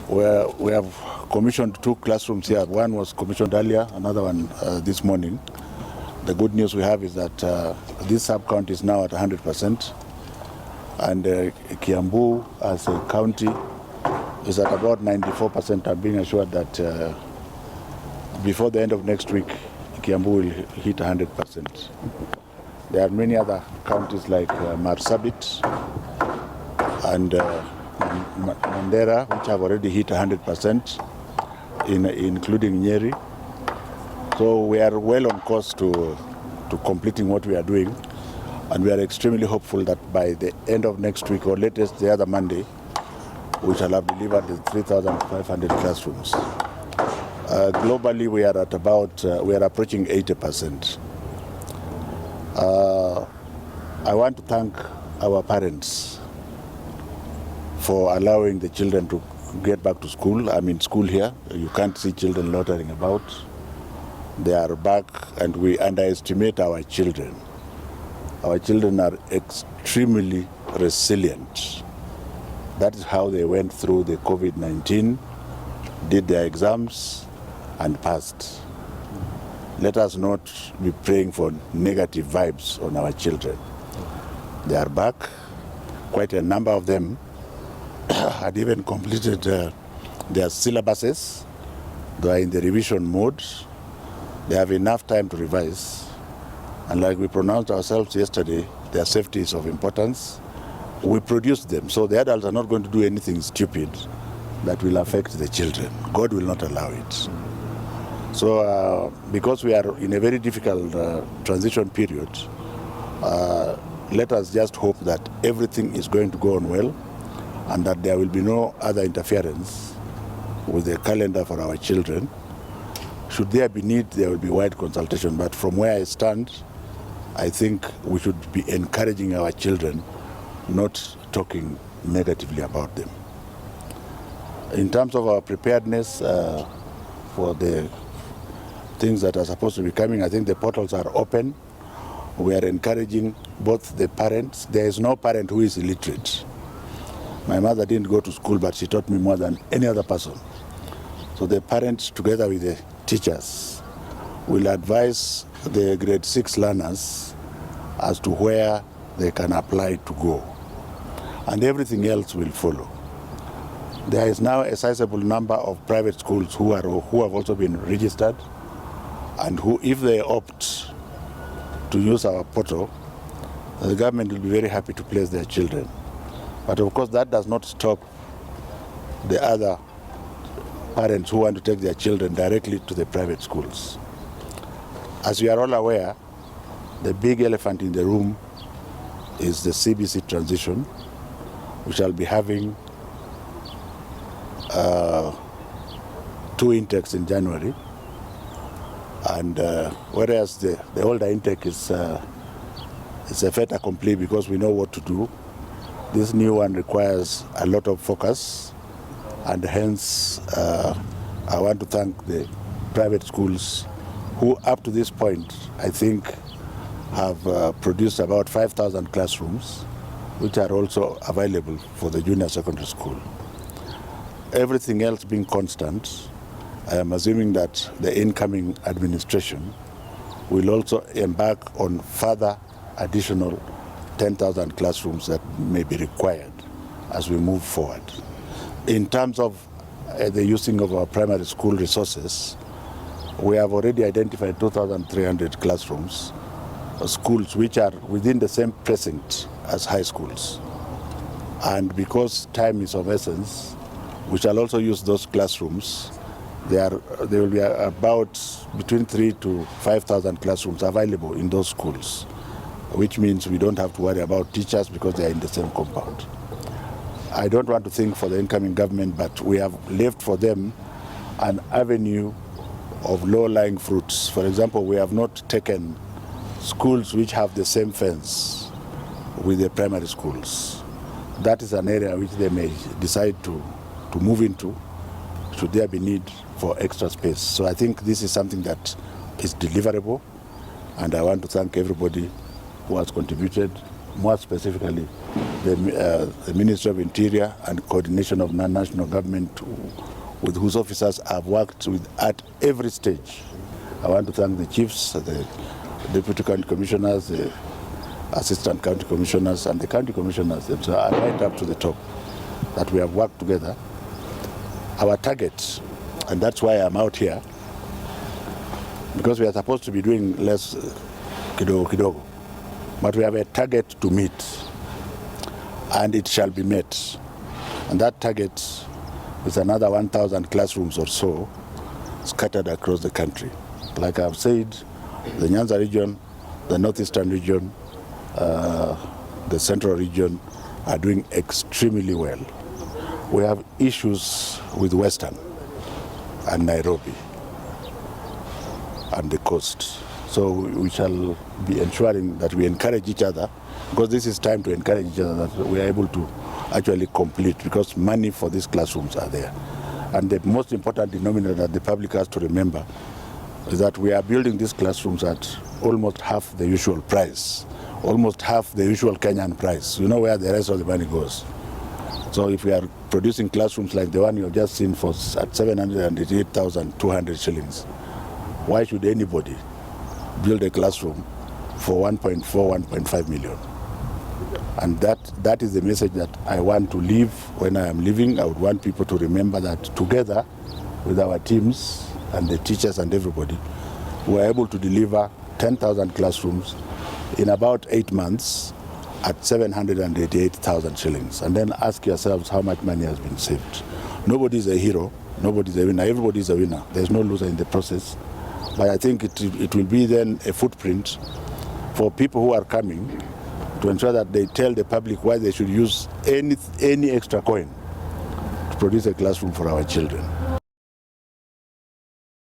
where we have commissioned 2 classrooms here. One was commissioned earlier, another one this morning. The good news we have is that this sub-county is now at 100%, and Kiambu as a county is at about 94%. I'm being assured that before the end of next week, Kiambu will hit 100%. There are many other counties like Marsabit and Mandera, which have already hit 100%, including Nyeri. So we are well on course to completing what we are doing, and we are extremely hopeful that by the end of next week, or latest the other Monday, we shall have delivered the 3,500 classrooms. Globally, we are at about, we are approaching 80%. I want to thank our parents for allowing the children to get back to school. I'm in school here. You can't see children loitering about. They are back, and we underestimate our children. Our children are extremely resilient. That is how they went through the COVID-19, did their exams, and passed. Let us not be praying for negative vibes on our children. They are back. Quite a number of them had even completed their syllabuses. They are in the revision mode. They have enough time to revise. And like we pronounced ourselves yesterday, their safety is of importance. We produce them, so the adults are not going to do anything stupid that will affect the children. God will not allow it. So because we are in a very difficult transition period, let us just hope that everything is going to go on well, and that there will be no other interference with the calendar for our children. Should there be need, there will be wide consultation. But from where I stand, I think we should be encouraging our children, not talking negatively about them. In terms of our preparedness for the things that are supposed to be coming, I think the portals are open. We are encouraging both the parents. There is no parent who is illiterate. My mother didn't go to school, but she taught me more than any other person. So the parents, together with the teachers, will advise the grade 6 learners as to where they can apply to go. And everything else will follow. There is now a sizable number of private schools who have also been registered, and who, if they opt to use our portal, the government will be very happy to place their children. But of course, that does not stop the other parents who want to take their children directly to the private schools. As we are all aware, the big elephant in the room is the CBC transition. We shall be having 2 intakes in January, and whereas the older intake is a fait accompli because we know what to do, this new one requires a lot of focus, and hence I want to thank the private schools who up to this point I think have produced about 5,000 classrooms, which are also available for the junior secondary school. Everything else being constant, I am assuming that the incoming administration will also embark on further additional 10,000 classrooms that may be required as we move forward. In terms of the using of our primary school resources, we have already identified 2,300 classrooms, schools which are within the same precinct as high schools. And because time is of essence, we shall also use those classrooms. There will be about between 3,000 to 5,000 classrooms available in those schools, which means we don't have to worry about teachers because they are in the same compound. I don't want to think for the incoming government, but we have left for them an avenue of low-lying fruits. For example, we have not taken schools which have the same fence with the primary schools. That is an area which they may decide to move into should there be need for extra space. So I think this is something that is deliverable, and I want to thank everybody who has contributed more specifically the Ministry of Interior and coordination of national government with whose officers I've worked with at every stage. I want to thank the chiefs, the deputy county commissioners, the assistant county commissioners, and the county commissioners themselves, right up to the top, that we have worked together. Our target, and that's why I'm out here, because we are supposed to be doing less kidogo kidogo, but we have a target to meet, and it shall be met. And that target is another 1,000 classrooms or so scattered across the country. Like I've said, the Nyanza region, the northeastern region, the central region are doing extremely well. We have issues with Western and Nairobi and the coast. So we shall be ensuring that we encourage each other, because this is time to encourage each other, that we are able to actually complete, because money for these classrooms are there. And the most important denominator that the public has to remember is that we are building these classrooms at almost half the usual price, almost half the usual Kenyan price. You know where the rest of the money goes. So if we are producing classrooms like the one you have just seen at 788,200 shillings, why should anybody build a classroom for 1.4, 1.5 million? And that is the message that I want to leave when I am leaving. I would want people to remember that together with our teams and the teachers and everybody, we were able to deliver 10,000 classrooms in about 8 months at 788,000 shillings. And then ask yourselves how much money has been saved. Nobody is a hero, nobody is a winner, everybody is a winner. There's no loser in the process. But I think it will be then a footprint for people who are coming to ensure that they tell the public why they should use any extra coin to produce a classroom for our children.